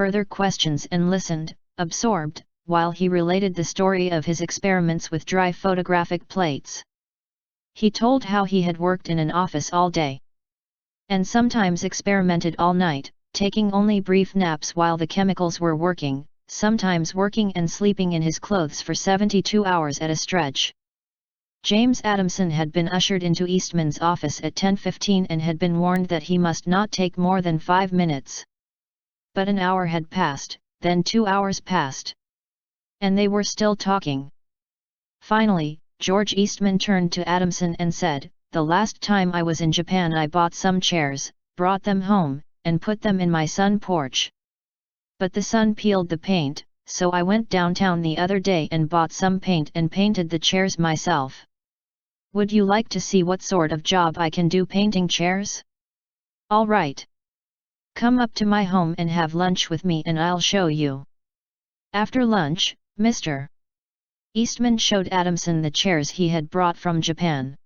further questions and listened, absorbed, while he related the story of his experiments with dry photographic plates. He told how he had worked in an office all day, and sometimes experimented all night, taking only brief naps while the chemicals were working, sometimes working and sleeping in his clothes for 72 hours at a stretch. James Adamson had been ushered into Eastman's office at 10:15 and had been warned that he must not take more than 5 minutes. But an hour had passed, then 2 hours passed. And they were still talking. Finally, George Eastman turned to Adamson and said, "The last time I was in Japan I bought some chairs, brought them home, and put them in my sun porch. But the sun peeled the paint, so I went downtown the other day and bought some paint and painted the chairs myself. Would you like to see what sort of job I can do painting chairs? All right. Come up to my home and have lunch with me and I'll show you." After lunch, Mr. Eastman showed Adamson the chairs he had brought from Japan.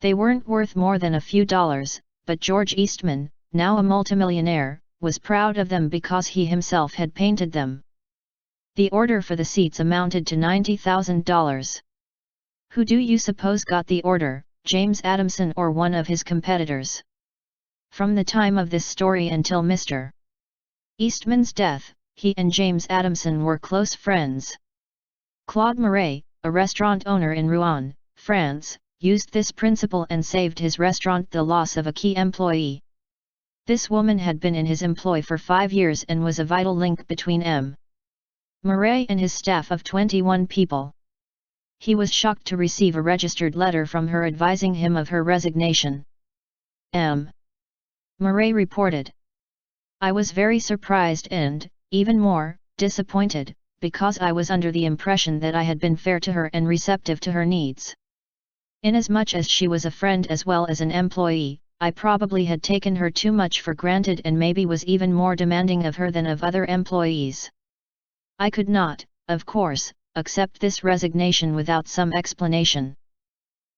They weren't worth more than a few dollars, but George Eastman, now a multimillionaire, was proud of them because he himself had painted them. The order for the seats amounted to $90,000. Who do you suppose got the order, James Adamson or one of his competitors? From the time of this story until Mr. Eastman's death, he and James Adamson were close friends. Claude Murray, a restaurant owner in Rouen, France, used this principle and saved his restaurant the loss of a key employee. This woman had been in his employ for 5 years and was a vital link between M. Murray and his staff of 21 people. He was shocked to receive a registered letter from her advising him of her resignation. M. Murray reported, "I was very surprised and, even more, disappointed, because I was under the impression that I had been fair to her and receptive to her needs. Inasmuch as she was a friend as well as an employee, I probably had taken her too much for granted and maybe was even more demanding of her than of other employees. I could not, of course, accept this resignation without some explanation.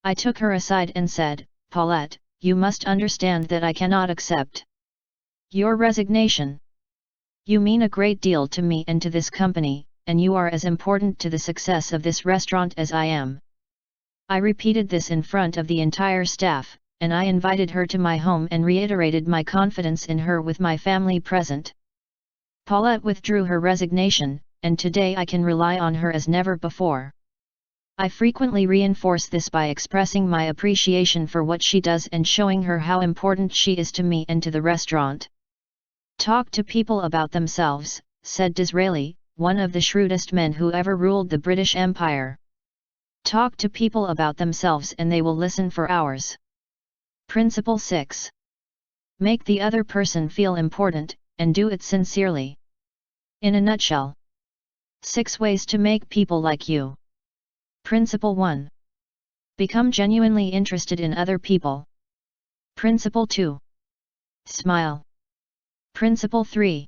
I took her aside and said, 'Paulette, you must understand that I cannot accept your resignation. You mean a great deal to me and to this company, and you are as important to the success of this restaurant as I am.' I repeated this in front of the entire staff, and I invited her to my home and reiterated my confidence in her with my family present. Paulette withdrew her resignation, and today I can rely on her as never before. I frequently reinforce this by expressing my appreciation for what she does and showing her how important she is to me and to the restaurant." "Talk to people about themselves," said Disraeli, one of the shrewdest men who ever ruled the British Empire. "Talk to people about themselves and they will listen for hours." Principle 6. Make the other person feel important, and do it sincerely. In a nutshell. 6 ways to make people like you. Principle 1. Become genuinely interested in other people. Principle 2. Smile. Principle 3.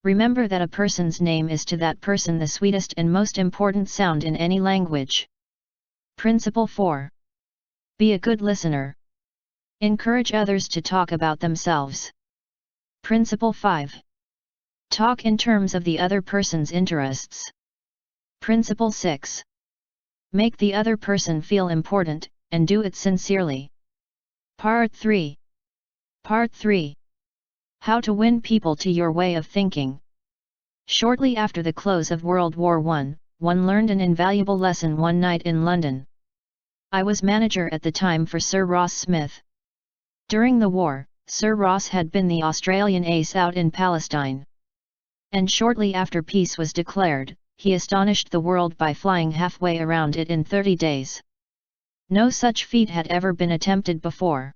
Remember that a person's name is to that person the sweetest and most important sound in any language. Principle 4. Be a good listener. Encourage others to talk about themselves. Principle 5. Talk in terms of the other person's interests. Principle 6. Make the other person feel important, and do it sincerely. Part 3. Part 3. How to win people to your way of thinking. Shortly after the close of World War I, one learned an invaluable lesson one night in London. I was manager at the time for Sir Ross Smith. During the war, Sir Ross had been the Australian ace out in Palestine. And shortly after peace was declared, he astonished the world by flying halfway around it in 30 days. No such feat had ever been attempted before.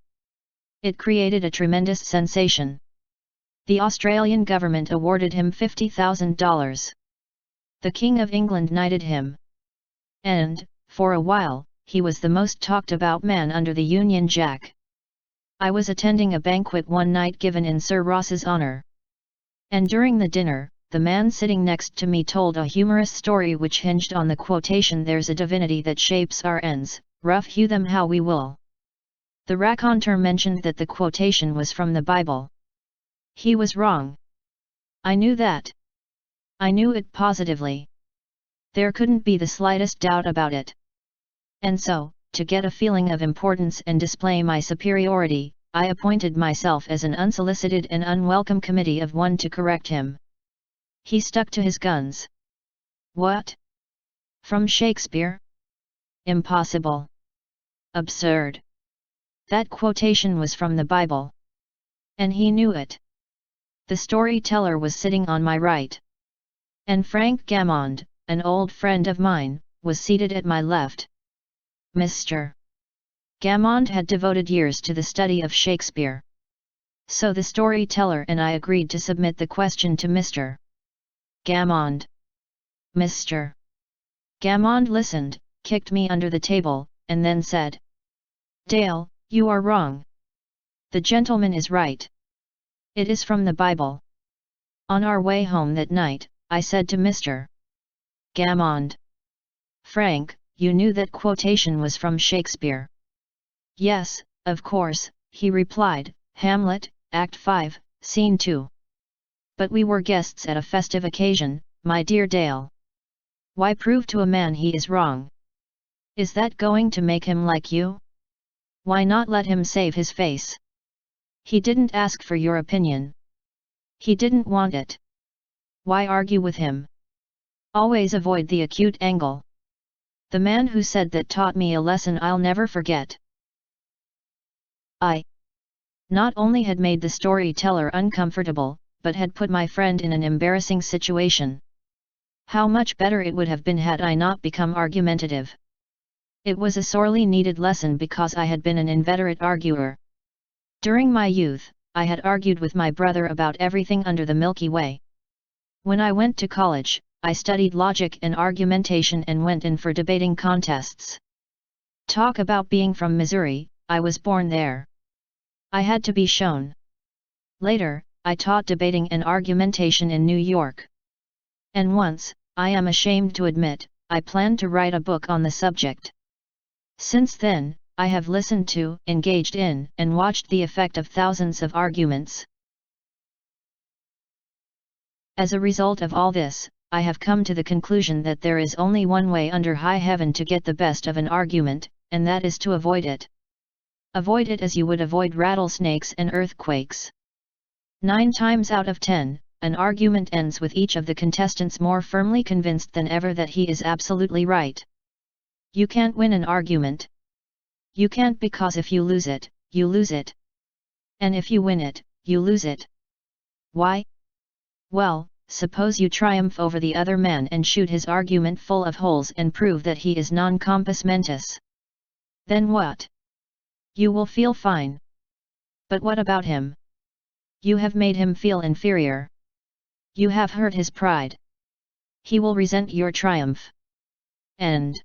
It created a tremendous sensation. The Australian government awarded him $50,000. The King of England knighted him. And, for a while, he was the most talked about man under the Union Jack. I was attending a banquet one night given in Sir Ross's honour. And during the dinner, the man sitting next to me told a humorous story which hinged on the quotation, "There's a divinity that shapes our ends, rough-hew them how we will." The raconteur mentioned that the quotation was from the Bible. He was wrong. I knew that. I knew it positively. There couldn't be the slightest doubt about it. And so, to get a feeling of importance and display my superiority, I appointed myself as an unsolicited and unwelcome committee of one to correct him. He stuck to his guns. What? From Shakespeare? Impossible. Absurd. That quotation was from the Bible. And he knew it. The storyteller was sitting on my right. And Frank Gammond, an old friend of mine, was seated at my left. Mr. Gammond had devoted years to the study of Shakespeare. So the storyteller and I agreed to submit the question to Mr. Gammond. Mr. Gammond listened, kicked me under the table, and then said, "Dale, you are wrong. The gentleman is right. It is from the Bible." On our way home that night, I said to Mr. Gammond, "Frank, you knew that quotation was from Shakespeare." "Yes, of course," he replied, "Hamlet, Act 5, Scene 2. But we were guests at a festive occasion, my dear Dale. Why prove to a man he is wrong? Is that going to make him like you? Why not let him save his face? He didn't ask for your opinion. He didn't want it. Why argue with him? Always avoid the acute angle. The man who said that taught me a lesson I'll never forget." I not only had made the storyteller uncomfortable, but had put my friend in an embarrassing situation. How much better it would have been had I not become argumentative. It was a sorely needed lesson because I had been an inveterate arguer. During my youth, I had argued with my brother about everything under the Milky Way. When I went to college, I studied logic and argumentation and went in for debating contests. Talk about being from Missouri, I was born there. I had to be shown. Later, I taught debating and argumentation in New York. And once, I am ashamed to admit, I planned to write a book on the subject. Since then, I have listened to, engaged in, and watched the effect of thousands of arguments. As a result of all this, I have come to the conclusion that there is only one way under high heaven to get the best of an argument, and that is to avoid it. Avoid it as you would avoid rattlesnakes and earthquakes. 9 times out of 10, an argument ends with each of the contestants more firmly convinced than ever that he is absolutely right. You can't win an argument. You can't, because if you lose it, you lose it. And if you win it, you lose it. Why? Well, suppose you triumph over the other man and shoot his argument full of holes and prove that he is non compos mentis. Then what? You will feel fine. But what about him? You have made him feel inferior. You have hurt his pride. He will resent your triumph. And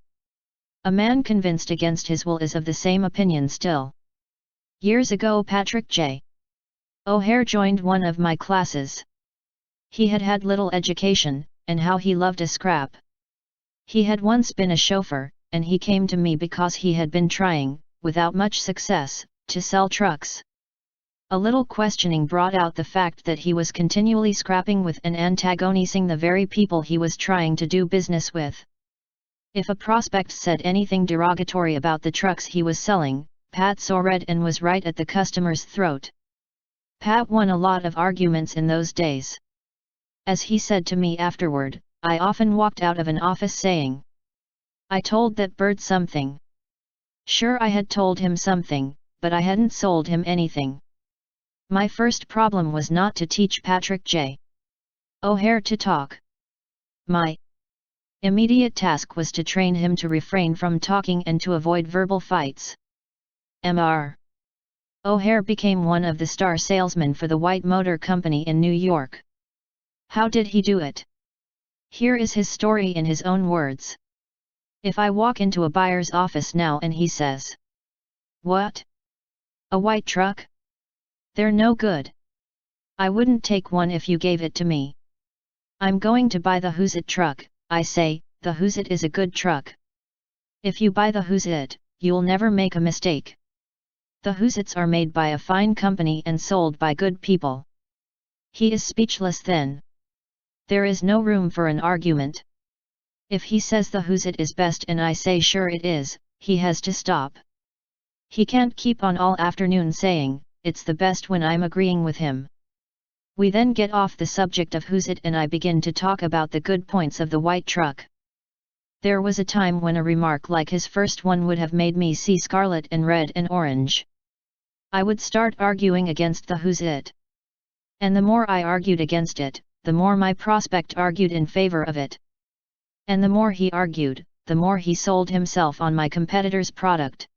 a man convinced against his will is of the same opinion still. Years ago, Patrick J. O'Hare joined one of my classes. He had had little education, and how he loved a scrap. He had once been a chauffeur, and he came to me because he had been trying, without much success, to sell trucks. A little questioning brought out the fact that he was continually scrapping with and antagonizing the very people he was trying to do business with. If a prospect said anything derogatory about the trucks he was selling, Pat saw red and was right at the customer's throat. Pat won a lot of arguments in those days. As he said to me afterward, I often walked out of an office saying, "I told that bird something." Sure, I had told him something, but I hadn't sold him anything. My first problem was not to teach Patrick J. O'Hare to talk. My immediate task was to train him to refrain from talking and to avoid verbal fights. Mr. O'Hare became one of the star salesmen for the White Motor Company in New York. How did he do it? Here is his story in his own words. If I walk into a buyer's office now and he says, "What? A white truck? They're no good. I wouldn't take one if you gave it to me. I'm going to buy the Who's It truck," I say, "the Who's It is a good truck. If you buy the Who's It, you'll never make a mistake. The Who's It's are made by a fine company and sold by good people." He is speechless then. There is no room for an argument. If he says the whose it is best and I say sure it is, he has to stop. He can't keep on all afternoon saying, it's the best when I'm agreeing with him. We then get off the subject of whose it and I begin to talk about the good points of the white truck. There was a time when a remark like his first one would have made me see scarlet and red and orange. I would start arguing against the whose it. And the more I argued against it, the more my prospect argued in favor of it. And the more he argued, the more he sold himself on my competitor's product.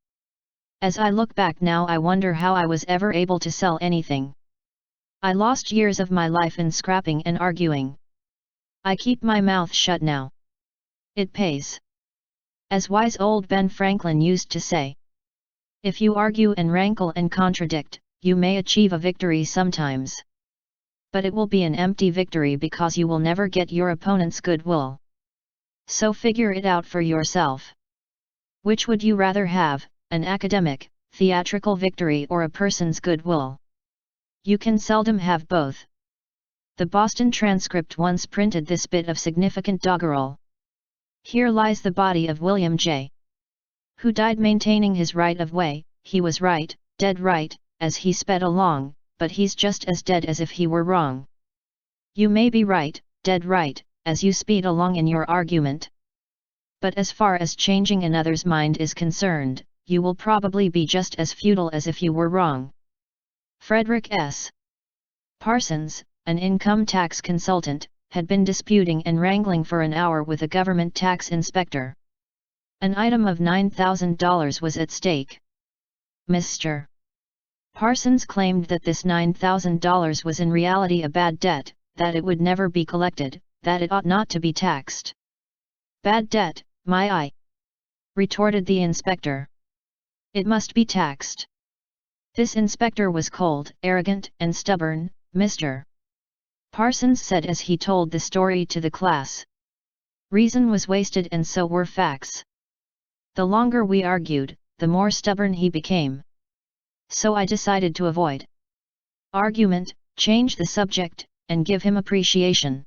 As I look back now, I wonder how I was ever able to sell anything. I lost years of my life in scrapping and arguing. I keep my mouth shut now. It pays. As wise old Ben Franklin used to say, if you argue and rankle and contradict, you may achieve a victory sometimes. But it will be an empty victory because you will never get your opponent's goodwill. So figure it out for yourself. Which would you rather have, an academic, theatrical victory or a person's goodwill? You can seldom have both. The Boston Transcript once printed this bit of significant doggerel. Here lies the body of William J. who died maintaining his right of way. He was right, dead right, as he sped along, but he's just as dead as if he were wrong. You may be right, dead right, as you speed along in your argument. But as far as changing another's mind is concerned, you will probably be just as futile as if you were wrong. Frederick S. Parsons, an income tax consultant, had been disputing and wrangling for an hour with a government tax inspector. An item of $9,000 was at stake. Mr. Parsons claimed that this $9,000 was in reality a bad debt, that it would never be collected, that it ought not to be taxed. Bad debt, my eye! Retorted the inspector. It must be taxed. This inspector was cold, arrogant, and stubborn, Mr. Parsons said as he told the story to the class. Reason was wasted and so were facts. The longer we argued, the more stubborn he became. So I decided to avoid argument, change the subject, and give him appreciation.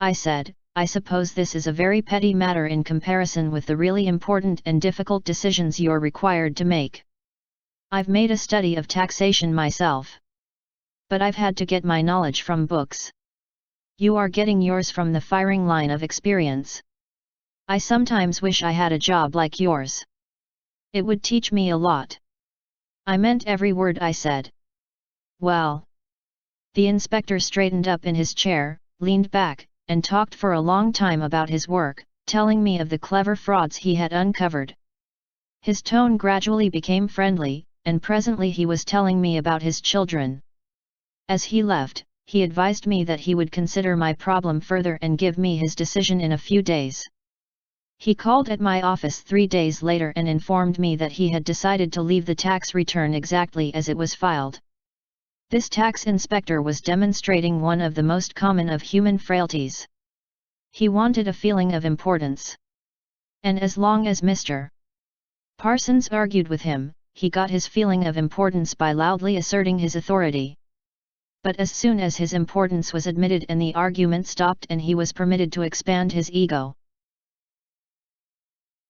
I said, I suppose this is a very petty matter in comparison with the really important and difficult decisions you're required to make. I've made a study of taxation myself. But I've had to get my knowledge from books. You are getting yours from the firing line of experience. I sometimes wish I had a job like yours. It would teach me a lot. I meant every word I said. Well. The inspector straightened up in his chair, leaned back, and talked for a long time about his work, telling me of the clever frauds he had uncovered. His tone gradually became friendly, and presently he was telling me about his children. As he left, he advised me that he would consider my problem further and give me his decision in a few days. He called at my office 3 days later and informed me that he had decided to leave the tax return exactly as it was filed. This tax inspector was demonstrating one of the most common of human frailties. He wanted a feeling of importance. And as long as Mr. Parsons argued with him, he got his feeling of importance by loudly asserting his authority. But as soon as his importance was admitted and the argument stopped and he was permitted to expand his ego,